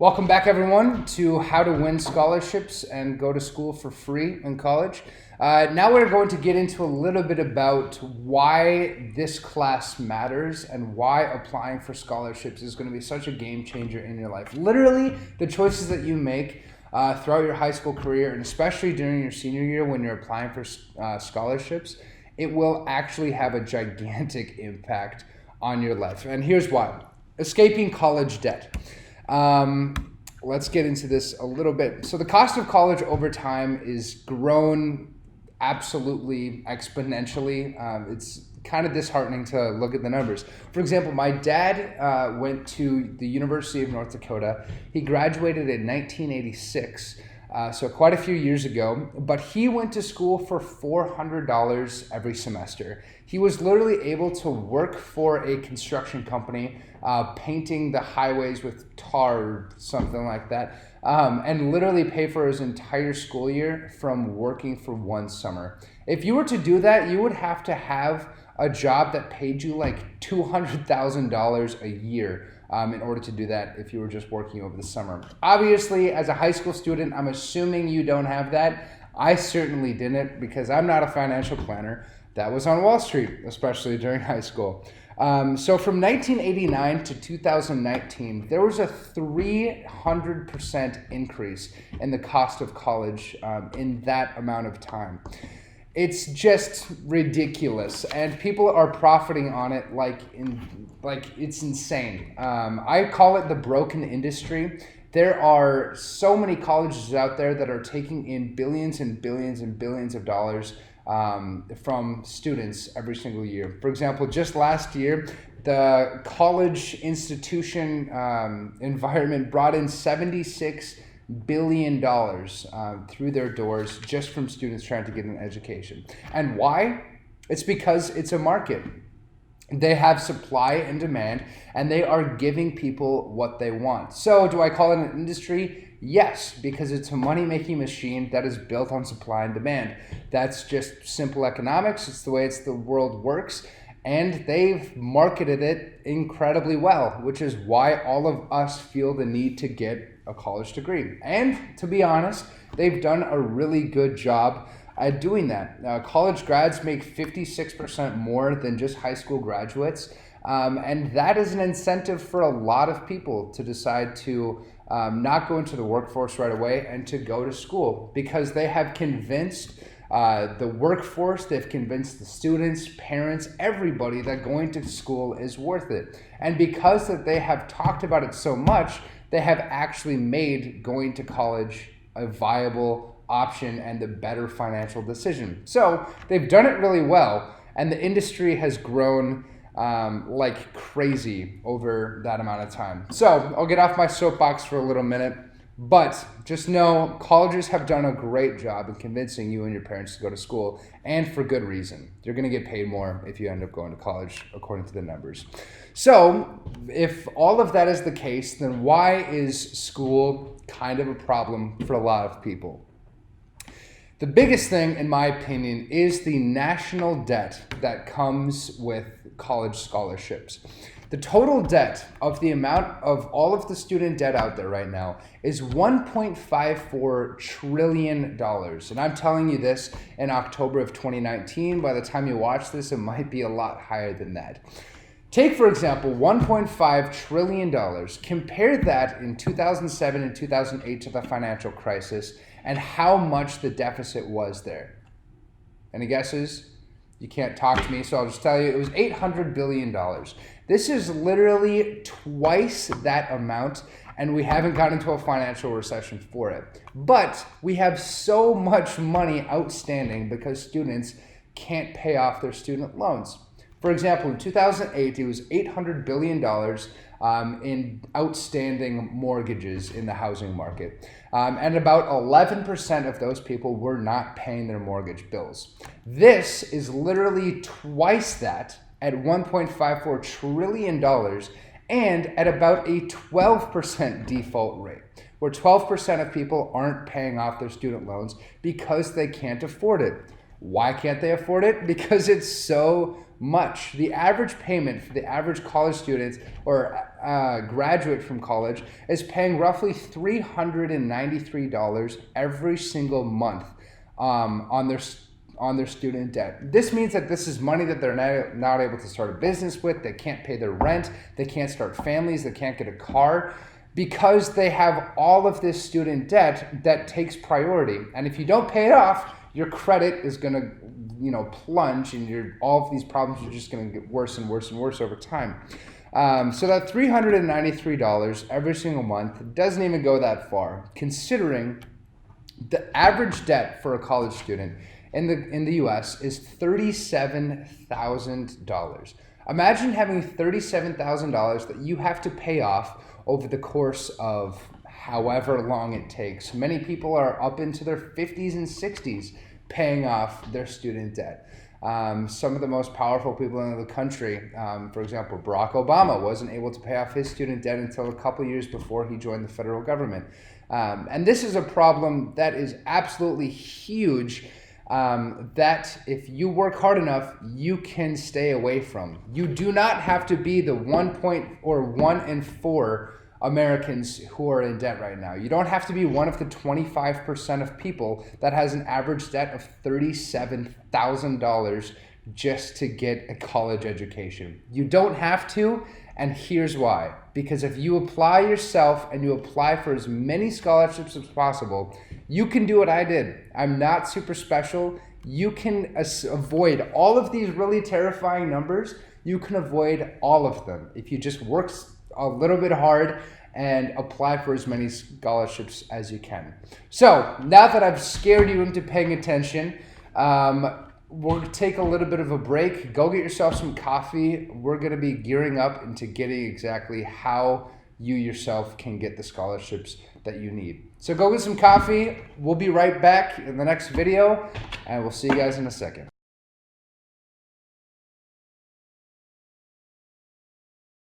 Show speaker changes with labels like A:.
A: Welcome back, everyone, to how to win scholarships and go to school for free in college. Now we're going to get into a little bit about why this class matters and why applying for scholarships is going to be such a game changer in your life. Literally, the choices that you make throughout your high school career, and especially during your senior year when you're applying for scholarships, it will actually have a gigantic impact on your life. And here's why. Escaping college debt. Let's get into this a little bit. So the cost of college over time is grown absolutely exponentially. It's kind of disheartening to look at the numbers. For example, my dad went to the University of North Dakota. He graduated in 1986, so quite a few years ago, but he went to school for $400 every semester. He was literally able to work for a construction company, painting the highways with tar or something like that, and literally pay for his entire school year from working for one summer. If you were to do that, you would have to have a job that paid you like $200,000 a year in order to do that if you were just working over the summer. Obviously, as a high school student, I'm assuming you don't have that. I certainly didn't, because I'm not a financial planner. That was on Wall Street, especially during high school. So from 1989 to 2019, there was a 300% increase in the cost of college in that amount of time. It's just ridiculous, and people are profiting on it like it's insane. I call it the broken industry. There are so many colleges out there that are taking in billions and billions and billions of dollars from students every single year. For example, just last year, the college institution environment brought in $76 billion through their doors just from students trying to get an education. And why? It's because it's a market. They have supply and demand, and they are giving people what they want. So do I call it an industry? Yes, because it's a money-making machine that is built on supply and demand. That's just simple economics. It's the way the world works. And they've marketed it incredibly well, which is why all of us feel the need to get a college degree. And to be honest, they've done a really good job at doing that. College grads make 56% more than just high school graduates. And that is an incentive for a lot of people to decide to not go into the workforce right away and to go to school, because they have convinced the workforce, they've convinced the students, parents, everybody that going to school is worth it. And because that they have talked about it so much, they have actually made going to college a viable option and a better financial decision. So they've done it really well, and the industry has grown like crazy over that amount of time. So I'll get off my soapbox for a little minute, but just know colleges have done a great job in convincing you and your parents to go to school, and for good reason. You're going to get paid more if you end up going to college, according to the numbers. So if all of that is the case, then why is school kind of a problem for a lot of people? The biggest thing, in my opinion, is the national debt that comes with college scholarships. The total debt of the amount of all of the student debt out there right now is $1.54 trillion. And I'm telling you this in October of 2019. By the time you watch this, it might be a lot higher than that. Take, for example, $1.5 trillion. Compare that in 2007 and 2008 to the financial crisis and how much the deficit was there. Any guesses? You can't talk to me, so I'll just tell you it was $800 billion. This is literally twice that amount, and we haven't gotten into a financial recession for it. But we have so much money outstanding because students can't pay off their student loans. For example, in 2008, it was $800 billion in outstanding mortgages in the housing market. And about 11% of those people were not paying their mortgage bills. This is literally twice that at $1.54 trillion and at about a 12% default rate, where 12% of people aren't paying off their student loans because they can't afford it. Why can't they afford it? Because it's so much. The average payment for the average college student or graduate from college is paying roughly $393 every single month on their student debt. This means that this is money that they're not able to start a business with. They can't pay their rent. They can't start families. They can't get a car because they have all of this student debt that takes priority. And if you don't pay it off, your credit is going to, plunge, and all of these problems are just going to get worse and worse and worse over time. So that $393 every single month doesn't even go that far, considering the average debt for a college student in the US is $37,000. Imagine having $37,000 that you have to pay off over the course of however long it takes. Many people are up into their 50s and 60s paying off their student debt. Some of the most powerful people in the country, for example, Barack Obama wasn't able to pay off his student debt until a couple years before he joined the federal government. And this is a problem that is absolutely huge, that if you work hard enough, you can stay away from. You do not have to be the 1 in 4 Americans who are in debt right now. You don't have to be one of the 25% of people that has an average debt of $37,000 just to get a college education. You don't have to, and here's why. Because if you apply yourself and you apply for as many scholarships as possible, you can do what I did. I'm not super special. You can avoid all of these really terrifying numbers. You can avoid all of them if you just work a little bit hard and apply for as many scholarships as you can. So now that I've scared you into paying attention, we're going to take a little bit of a break. Go get yourself some coffee. We're going to be gearing up into getting exactly how you yourself can get the scholarships that you need. So go get some coffee. We'll be right back in the next video, and we'll see you guys in a second.